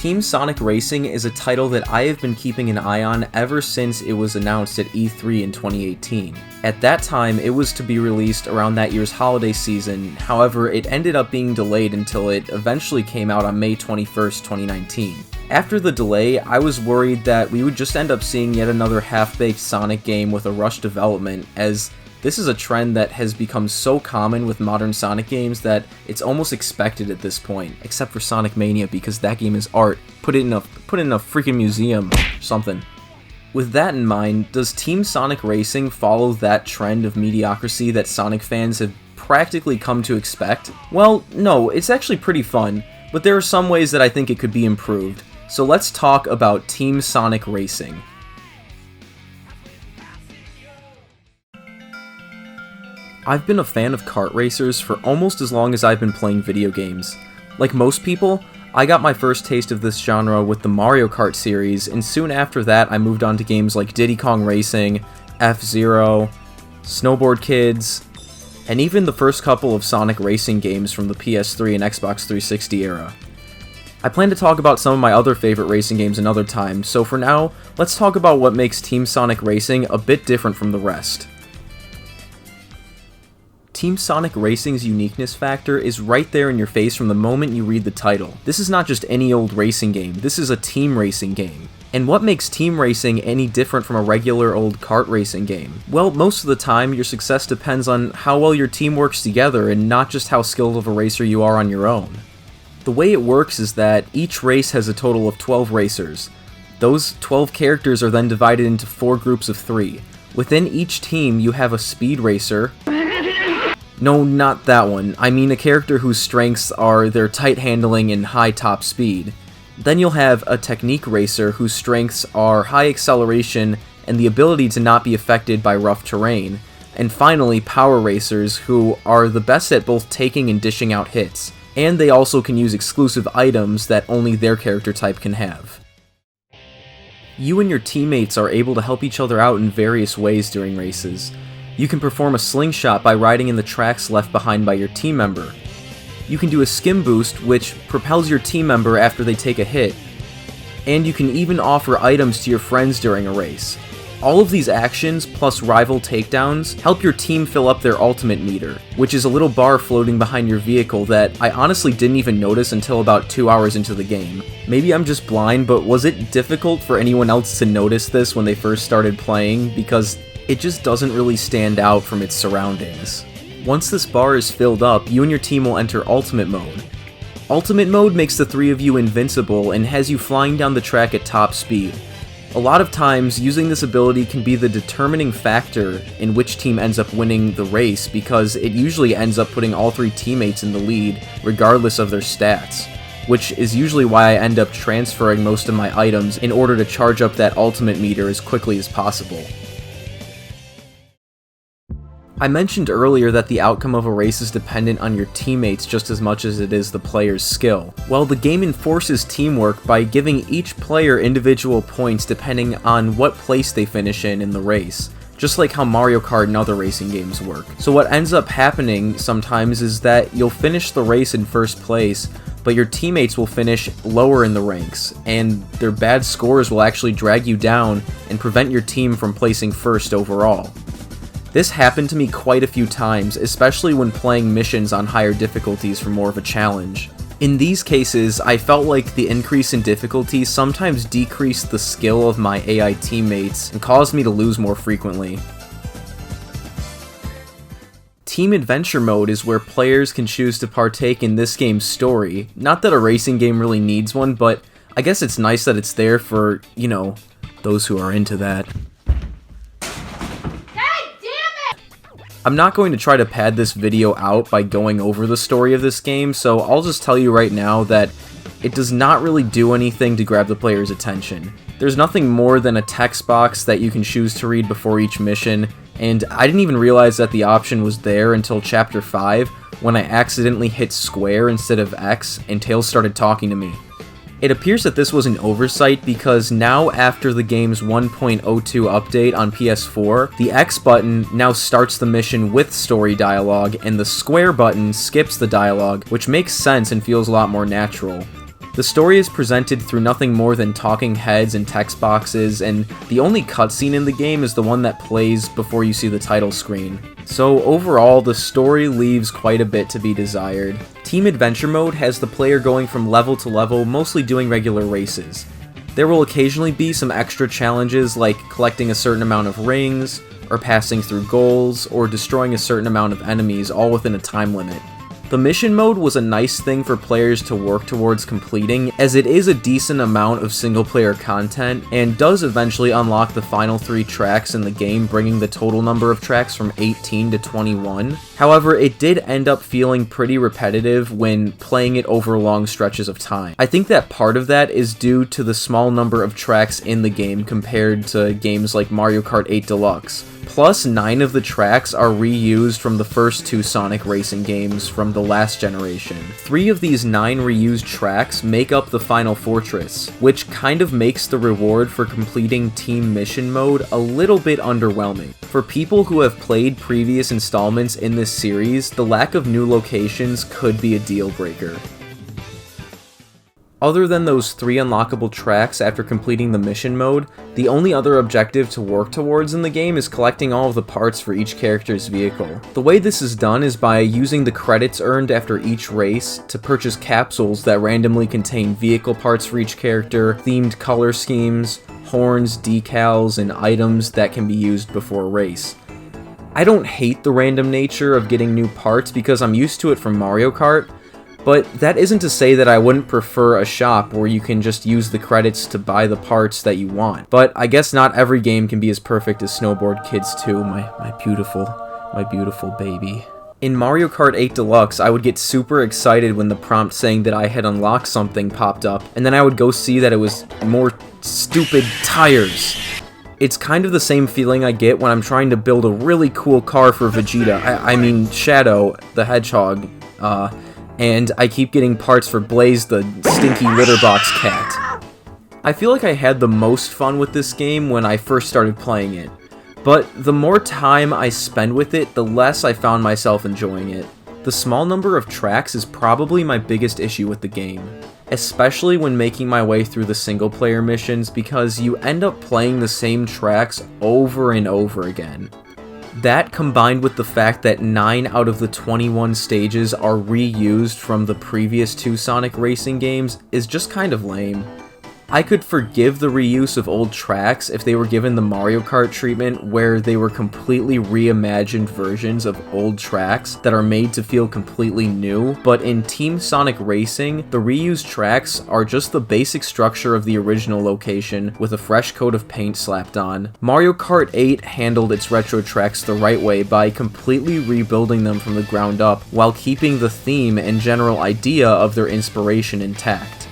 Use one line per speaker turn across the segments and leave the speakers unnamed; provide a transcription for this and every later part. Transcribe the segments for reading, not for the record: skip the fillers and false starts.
Team Sonic Racing is a title that I have been keeping an eye on ever since it was announced at E3 in 2018. At that time, it was to be released around that year's holiday season, however, it ended up being delayed until it eventually came out on May 21st, 2019. After the delay, I was worried that we would just end up seeing yet another half-baked Sonic game with a rushed development, as this is a trend that has become so common with modern Sonic games that it's almost expected at this point, except for Sonic Mania because that game is art. Put it in a freaking museum or something. With that in mind, does Team Sonic Racing follow that trend of mediocrity that Sonic fans have practically come to expect? Well, no, it's actually pretty fun, but there are some ways that I think it could be improved. So let's talk about Team Sonic Racing. I've been a fan of kart racers for almost as long as I've been playing video games. Like most people, I got my first taste of this genre with the Mario Kart series, and soon after that I moved on to games like Diddy Kong Racing, F-Zero, Snowboard Kids, and even the first couple of Sonic racing games from the PS3 and Xbox 360 era. I plan to talk about some of my other favorite racing games another time, so for now, let's talk about what makes Team Sonic Racing a bit different from the rest. Team Sonic Racing's uniqueness factor is right there in your face from the moment you read the title. This is not just any old racing game, this is a team racing game. And what makes team racing any different from a regular old kart racing game? Well, most of the time, your success depends on how well your team works together and not just how skilled of a racer you are on your own. The way it works is that each race has a total of 12 racers. Those 12 characters are then divided into 4 groups of 3. Within each team, you have a speed racer. No, not that one. I mean a character whose strengths are their tight handling and high top speed. Then you'll have a technique racer whose strengths are high acceleration and the ability to not be affected by rough terrain. And finally, power racers who are the best at both taking and dishing out hits. And they also can use exclusive items that only their character type can have. You and your teammates are able to help each other out in various ways during races. You can perform a slingshot by riding in the tracks left behind by your team member. You can do a skim boost, which propels your team member after they take a hit. And you can even offer items to your friends during a race. All of these actions, plus rival takedowns, help your team fill up their ultimate meter, which is a little bar floating behind your vehicle that I honestly didn't even notice until about 2 hours into the game. Maybe I'm just blind, but was it difficult for anyone else to notice this when they first started playing? Because it just doesn't really stand out from its surroundings. Once this bar is filled up, you and your team will enter Ultimate Mode. Ultimate Mode makes the 3 of you invincible and has you flying down the track at top speed. A lot of times, using this ability can be the determining factor in which team ends up winning the race because it usually ends up putting all 3 teammates in the lead, regardless of their stats, which is usually why I end up transferring most of my items in order to charge up that ultimate meter as quickly as possible. I mentioned earlier that the outcome of a race is dependent on your teammates just as much as it is the player's skill. Well, the game enforces teamwork by giving each player individual points depending on what place they finish in the race, just like how Mario Kart and other racing games work. So what ends up happening sometimes is that you'll finish the race in first place, but your teammates will finish lower in the ranks, and their bad scores will actually drag you down and prevent your team from placing first overall. This happened to me quite a few times, especially when playing missions on higher difficulties for more of a challenge. In these cases, I felt like the increase in difficulty sometimes decreased the skill of my AI teammates and caused me to lose more frequently. Team Adventure Mode is where players can choose to partake in this game's story. Not that a racing game really needs one, but I guess it's nice that it's there for, you know, those who are into that. I'm not going to try to pad this video out by going over the story of this game, so I'll just tell you right now that it does not really do anything to grab the player's attention. There's nothing more than a text box that you can choose to read before each mission, and I didn't even realize that the option was there until Chapter 5, when I accidentally hit square instead of X, and Tails started talking to me. It appears that this was an oversight because now after the game's 1.02 update on PS4, the X button now starts the mission with story dialogue and the square button skips the dialogue, which makes sense and feels a lot more natural. The story is presented through nothing more than talking heads and text boxes, and the only cutscene in the game is the one that plays before you see the title screen. So overall, the story leaves quite a bit to be desired. Team Adventure Mode has the player going from level to level, mostly doing regular races. There will occasionally be some extra challenges like collecting a certain amount of rings, or passing through goals, or destroying a certain amount of enemies, all within a time limit. The mission mode was a nice thing for players to work towards completing, as it is a decent amount of single-player content, and does eventually unlock the final 3 tracks in the game, bringing the total number of tracks from 18 to 21. However, it did end up feeling pretty repetitive when playing it over long stretches of time. I think that part of that is due to the small number of tracks in the game compared to games like Mario Kart 8 Deluxe. Plus, 9 of the tracks are reused from the first 2 Sonic racing games from the last generation. 3 of these 9 reused tracks make up the final fortress, which kind of makes the reward for completing Team Mission Mode a little bit underwhelming. For people who have played previous installments in this series, the lack of new locations could be a deal breaker. Other than those 3 unlockable tracks after completing the mission mode, the only other objective to work towards in the game is collecting all of the parts for each character's vehicle. The way this is done is by using the credits earned after each race to purchase capsules that randomly contain vehicle parts for each character, themed color schemes, horns, decals, and items that can be used before a race. I don't hate the random nature of getting new parts because I'm used to it from Mario Kart, but that isn't to say that I wouldn't prefer a shop where you can just use the credits to buy the parts that you want. But I guess not every game can be as perfect as Snowboard Kids 2, my beautiful baby. In Mario Kart 8 Deluxe, I would get super excited when the prompt saying that I had unlocked something popped up, and then I would go see that it was more stupid tires. It's kind of the same feeling I get when I'm trying to build a really cool car for Vegeta, I mean Shadow the Hedgehog, and I keep getting parts for Blaze the stinky litterbox cat. I feel like I had the most fun with this game when I first started playing it, but the more time I spend with it, the less I found myself enjoying it. The small number of tracks is probably my biggest issue with the game, especially when making my way through the single player missions because you end up playing the same tracks over and over again. That, combined with the fact that 9 out of the 21 stages are reused from the previous 2 Sonic racing games, is just kind of lame. I could forgive the reuse of old tracks if they were given the Mario Kart treatment where they were completely reimagined versions of old tracks that are made to feel completely new, but in Team Sonic Racing, the reused tracks are just the basic structure of the original location with a fresh coat of paint slapped on. Mario Kart 8 handled its retro tracks the right way by completely rebuilding them from the ground up while keeping the theme and general idea of their inspiration intact.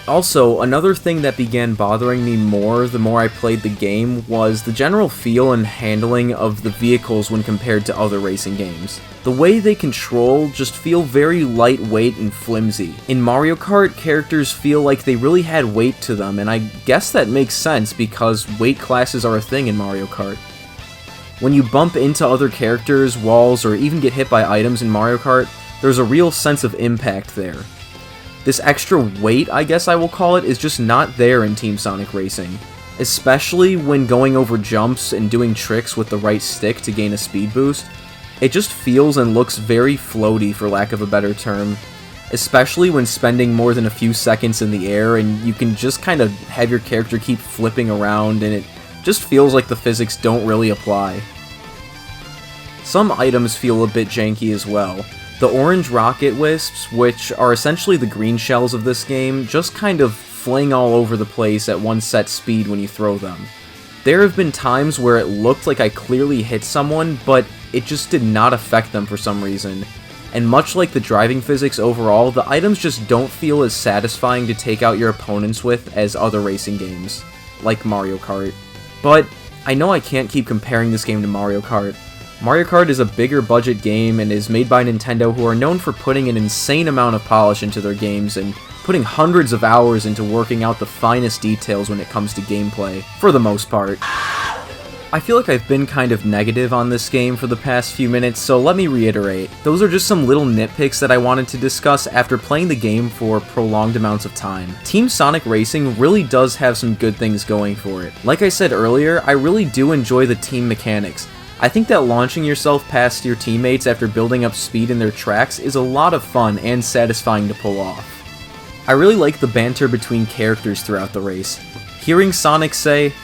Also, another thing that began bothering me more the more I played the game was the general feel and handling of the vehicles when compared to other racing games. The way they control just feel very lightweight and flimsy. In Mario Kart, characters feel like they really had weight to them, and I guess that makes sense because weight classes are a thing in Mario Kart. When you bump into other characters, walls, or even get hit by items in Mario Kart, there's a real sense of impact there. This extra weight, I guess I will call it, is just not there in Team Sonic Racing, especially when going over jumps and doing tricks with the right stick to gain a speed boost. It just feels and looks very floaty, for lack of a better term, especially when spending more than a few seconds in the air and you can just kind of have your character keep flipping around and it just feels like the physics don't really apply. Some items feel a bit janky as well. The orange rocket wisps, which are essentially the green shells of this game, just kind of fling all over the place at one set speed when you throw them. There have been times where it looked like I clearly hit someone, but it just did not affect them for some reason. And much like the driving physics overall, the items just don't feel as satisfying to take out your opponents with as other racing games, like Mario Kart. But I know I can't keep comparing this game to Mario Kart. Mario Kart is a bigger budget game and is made by Nintendo, who are known for putting an insane amount of polish into their games and putting hundreds of hours into working out the finest details when it comes to gameplay, for the most part. I feel like I've been kind of negative on this game for the past few minutes, so let me reiterate. Those are just some little nitpicks that I wanted to discuss after playing the game for prolonged amounts of time. Team Sonic Racing really does have some good things going for it. Like I said earlier, I really do enjoy the team mechanics. I think that launching yourself past your teammates after building up speed in their tracks is a lot of fun and satisfying to pull off. I really like the banter between characters throughout the race. Hearing Sonic say,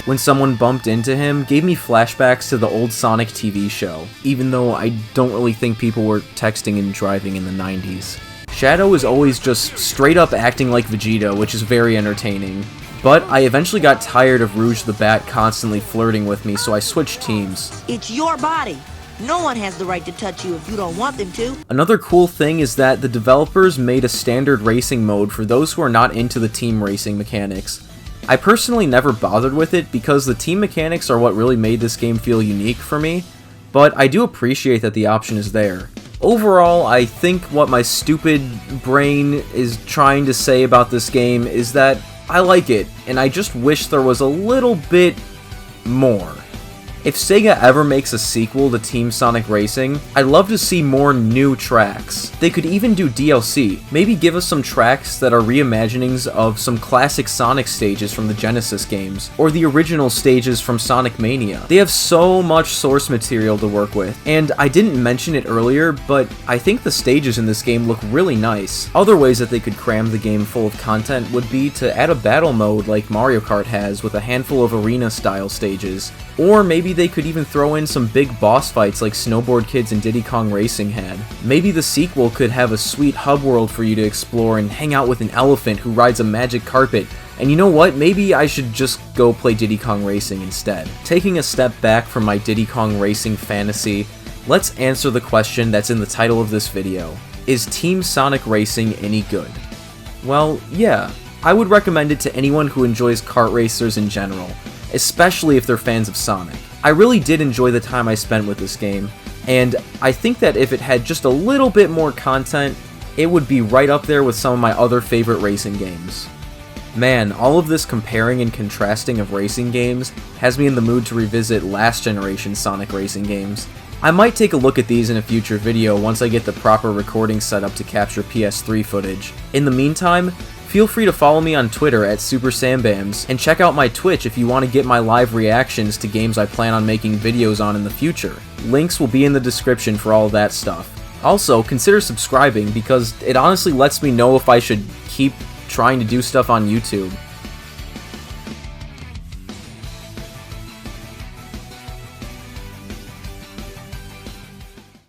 when someone bumped into him gave me flashbacks to the old Sonic TV show, even though I don't really think people were texting and driving in the 90s. Shadow is always just straight up acting like Vegeta, which is very entertaining. But I eventually got tired of Rouge the Bat constantly flirting with me, so I switched teams.
It's your body. No one has the right to touch you if you don't want them to.
Another cool thing is that the developers made a standard racing mode for those who are not into the team racing mechanics. I personally never bothered with it because the team mechanics are what really made this game feel unique for me, but I do appreciate that the option is there. Overall, I think what my stupid brain is trying to say about this game is that I like it, and I just wish there was a little bit more. If Sega ever makes a sequel to Team Sonic Racing, I'd love to see more new tracks. They could even do DLC, maybe give us some tracks that are reimaginings of some classic Sonic stages from the Genesis games, or the original stages from Sonic Mania. They have so much source material to work with, and I didn't mention it earlier, but I think the stages in this game look really nice. Other ways that they could cram the game full of content would be to add a battle mode like Mario Kart has with a handful of arena-style stages, or maybe they could even throw in some big boss fights like Snowboard Kids and Diddy Kong Racing had. Maybe the sequel could have a sweet hub world for you to explore and hang out with an elephant who rides a magic carpet. And you know what? Maybe I should just go play Diddy Kong Racing instead. Taking a step back from my Diddy Kong Racing fantasy, let's answer the question that's in the title of this video. Is Team Sonic Racing any good? Well, yeah. I would recommend it to anyone who enjoys kart racers in general, especially if they're fans of Sonic. I really did enjoy the time I spent with this game, and I think that if it had just a little bit more content, it would be right up there with some of my other favorite racing games. Man, all of this comparing and contrasting of racing games has me in the mood to revisit last generation Sonic racing games. I might take a look at these in a future video once I get the proper recording set up to capture PS3 footage. In the meantime, feel free to follow me on Twitter at SuperSamBams, and check out my Twitch if you want to get my live reactions to games I plan on making videos on in the future. Links will be in the description for all that stuff. Also, consider subscribing because it honestly lets me know if I should keep trying to do stuff on YouTube.